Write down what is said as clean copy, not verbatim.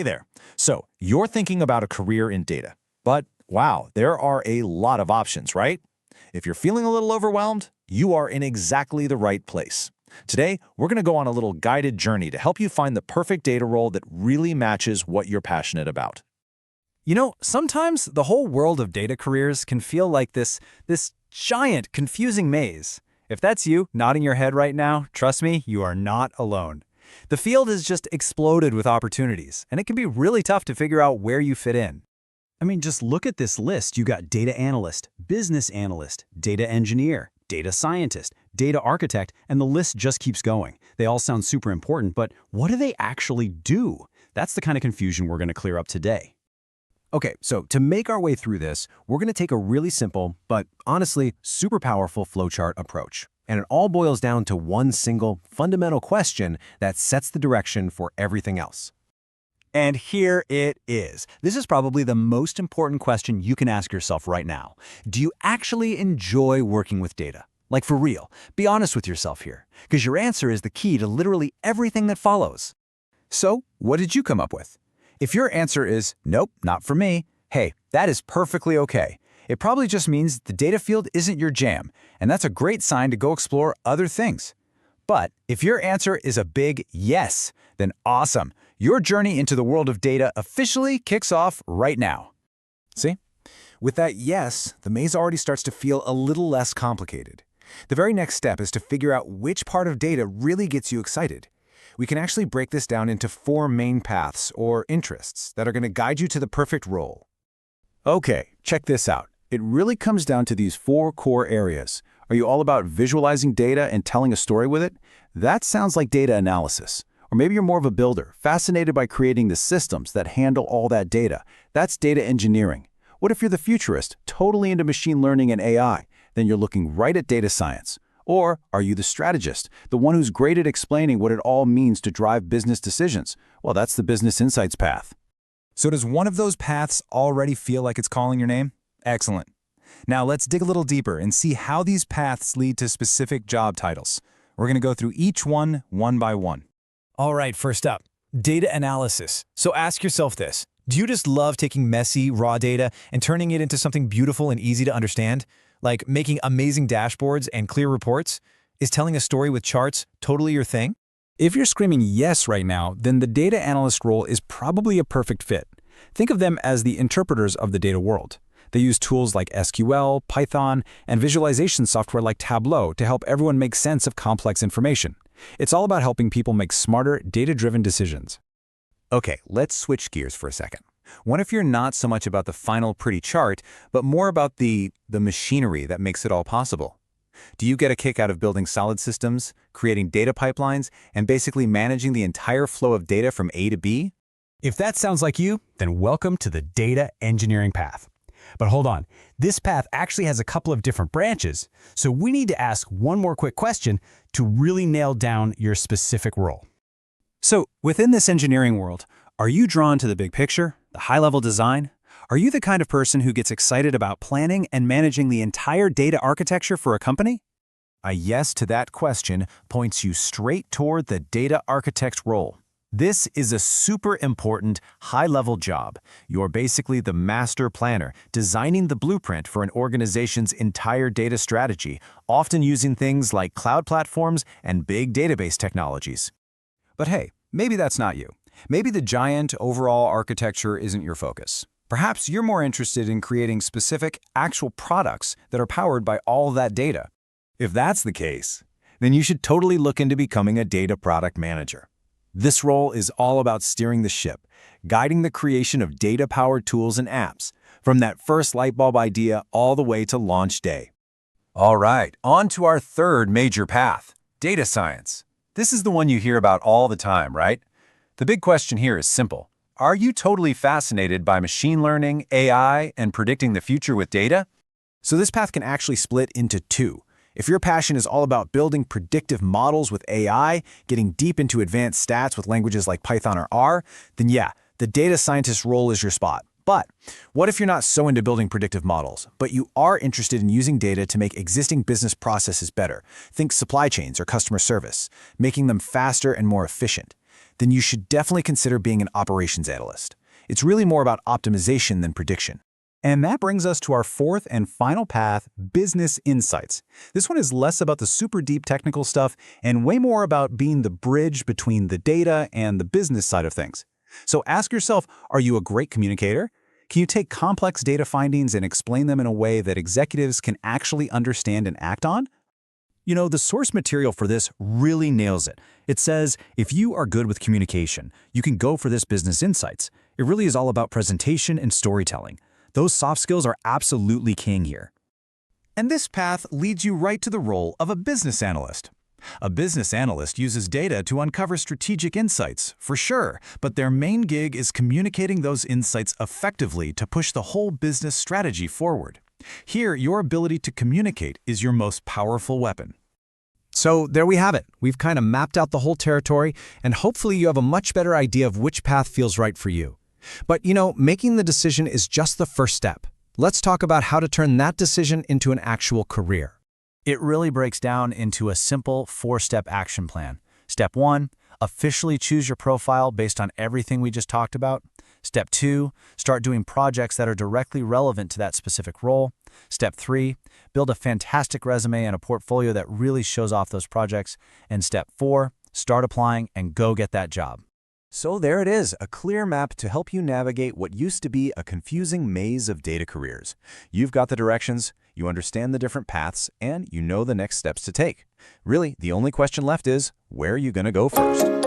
there. So, you're thinking about a career in data. But wow, there are a lot of options, right? If you're feeling a little overwhelmed, you are in exactly the right place. Today, we're going to go on a little guided journey to help you find the perfect data role that really matches what you're passionate about. Sometimes the whole world of data careers can feel like this giant, confusing maze. If that's you nodding your head right now, trust me, you are not alone. The field has just exploded with opportunities, and it can be really tough to figure out where you fit in. I mean, just look at this list. You got data analyst, business analyst, data engineer, data scientist, data architect, and the list just keeps going. They all sound super important, but what do they actually do? That's the kind of confusion we're going to clear up today. Okay, so to make our way through this, we're going to take a really simple, but honestly, super powerful flowchart approach. And it all boils down to one single, fundamental question that sets the direction for everything else. And here it is. This is probably the most important question you can ask yourself right now. Do you actually enjoy working with data? Like for real, be honest with yourself here, because your answer is the key to literally everything that follows. So, what did you come up with? If your answer is, nope, not for me, hey, that is perfectly okay. It probably just means the data field isn't your jam, and that's a great sign to go explore other things. But if your answer is a big yes, then awesome. Your journey into the world of data officially kicks off right now. See? With that yes, the maze already starts to feel a little less complicated. The very next step is to figure out which part of data really gets you excited. We can actually break this down into 4 main paths or interests that are going to guide you to the perfect role. Okay, check this out. It really comes down to these 4 core areas. Are you all about visualizing data and telling a story with it? That sounds like data analysis. Or maybe you're more of a builder, fascinated by creating the systems that handle all that data. That's data engineering. What if you're the futurist, totally into machine learning and AI? Then you're looking right at data science. Or are you the strategist, the one who's great at explaining what it all means to drive business decisions? Well, that's the business insights path. So does one of those paths already feel like it's calling your name? Excellent. Now let's dig a little deeper and see how these paths lead to specific job titles. We're going to go through each one by one. All right, first up, data analysis. So ask yourself this. Do you just love taking messy, raw data and turning it into something beautiful and easy to understand? Like making amazing dashboards and clear reports? Is telling a story with charts totally your thing? If you're screaming yes right now, then the data analyst role is probably a perfect fit. Think of them as the interpreters of the data world. They use tools like SQL, Python, and visualization software like Tableau to help everyone make sense of complex information. It's all about helping people make smarter, data-driven decisions. Okay, let's switch gears for a second. What if you're not so much about the final pretty chart, but more about the machinery that makes it all possible? Do you get a kick out of building solid systems, creating data pipelines, and basically managing the entire flow of data from A to B? If that sounds like you, then welcome to the data engineering path. But hold on, this path actually has a couple of different branches, so we need to ask one more quick question to really nail down your specific role. So, within this engineering world, are you drawn to the big picture, the high-level design? Are you the kind of person who gets excited about planning and managing the entire data architecture for a company? A yes to that question points you straight toward the data architect role. This is a super important, high-level job. You're basically the master planner, designing the blueprint for an organization's entire data strategy, often using things like cloud platforms and big database technologies. But hey, maybe that's not you. Maybe the giant overall architecture isn't your focus. Perhaps you're more interested in creating specific, actual products that are powered by all that data. If that's the case, then you should totally look into becoming a data product manager. This role is all about steering the ship, guiding the creation of data-powered tools and apps, from that first light bulb idea all the way to launch day. All right, on to our third major path, data science. This is the one you hear about all the time, right? The big question here is simple. Are you totally fascinated by machine learning, AI, and predicting the future with data? So this path can actually split into 2. If your passion is all about building predictive models with AI, getting deep into advanced stats with languages like Python or R, then yeah, the data scientist role is your spot. But what if you're not so into building predictive models, but you are interested in using data to make existing business processes better? Think supply chains or customer service, making them faster and more efficient. then you should definitely consider being an operations analyst. It's really more about optimization than prediction. And that brings us to our fourth and final path, business insights. This one is less about the super deep technical stuff and way more about being the bridge between the data and the business side of things. So ask yourself, are you a great communicator? Can you take complex data findings and explain them in a way that executives can actually understand and act on? You know, the source material for this really nails it. It says, if you are good with communication, you can go for this business insights. It really is all about presentation and storytelling. Those soft skills are absolutely king here. And this path leads you right to the role of a business analyst. A business analyst uses data to uncover strategic insights, for sure, but their main gig is communicating those insights effectively to push the whole business strategy forward. Here, your ability to communicate is your most powerful weapon. So there we have it. We've kind of mapped out the whole territory, and hopefully you have a much better idea of which path feels right for you. But, you know, making the decision is just the first step. Let's talk about how to turn that decision into an actual career. It really breaks down into a simple 4-step action plan. Step 1, officially choose your profile based on everything we just talked about. Step 2, start doing projects that are directly relevant to that specific role. Step 3, build a fantastic resume and a portfolio that really shows off those projects. And Step 4, start applying and go get that job. So there it is, a clear map to help you navigate what used to be a confusing maze of data careers. You've got the directions, you understand the different paths, and you know the next steps to take. Really, the only question left is, where are you going to go first?